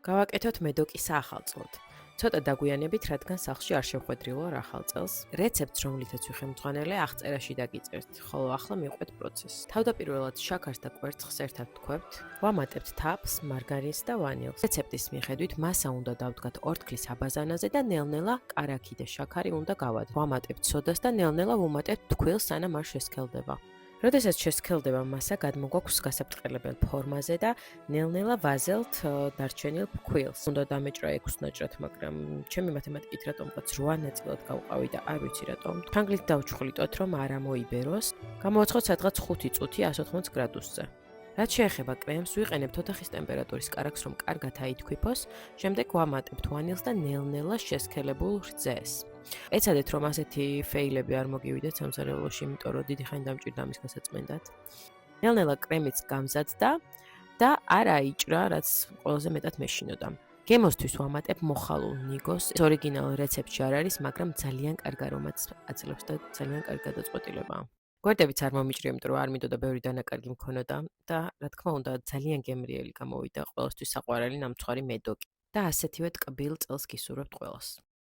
გავაკეთოთ მედოკის ახალწლოდ. ცოტა დაგვიანებით, რადგან სახლში არ შევხვედრილო არ ახალ წელს. რეცეპტს, რომლითაც ვიხემძღვანელე, აღწერაში დაგიწერთ, ხოლო ახლა მივყვეთ პროცესს. თავდაპირველად შაქარს და კვერცხს ერთად ვთქვევთ, ვამატებთ თაფლს, მარგარინს და ვანილს. რეცეპტის მიხედვით მასა უნდა დავდგათ ორთქლის აბაზანაზე და ნელ-ნელა კარაქი და შაქარი უნდა გავადოთ. ვამატებთ სოდას და ნელ-ნელა ვუმატებთ თქვილს, სანამ არ შესქელდება. როდესაც შესქელდება მასა, გადმოგვაქვს გასაფრთხელებელ ფორმაზე და ნელ-ნელა ვაზელთ დარჩენილ ფქვილს. უნდა დამეჭრა 6 ნაჭრად, მაგრამ ჩემი მათემატიკით რატომღაც 8 ნაწილად გავყავი და არ ვიცი რატომ. ფრანგლით დავჩხვლიტოთ, რომ არ ამოიბეროს. გამოვაცხოთ სადღაც 5 წუთი 180 გრადუსზე. რაც შეეხება კრემს, ვიყენებთ ოთახის ტემპერატურის კარაქს, რომ კარგად აითქვიფოს, შემდეგ ვამატებთ ვანილს და ნელ-ნელა შესქელებულ რძეს. ეცადეთ, რომ ასეთი ფეილები არ მოგივიდეთ სამზარეულოში, იმიტომ რომ დიდი ხანი დამჭირდა ამის გასაწმენდად. ნელ-ნელა კრემიც გამზადდა და არ აიჭრა, რაც ყველაზე მეტად მეშინოდა. გემოსთვის ვამატებ მოხალულ ნიგოს. ეს ორიგინალ რეცეპტში არ არის, მაგრამ ძალიან კარგ არომატს აძლევს და ძალიან კარგი გადაწყვეტილებაა. გვერდებიც არ მომიჭრია, იმიტომ რომ არ მინდოდა ბევრი დანაკარგი მქონოდა და რა თქმა უნდა, ძალიან გემრიელი გამოვიდა, ყველასთვის საყვარელი ნამცხვარი მედოკი. და ასეთივე ტკბილ წელს გისურვებთ ყველას.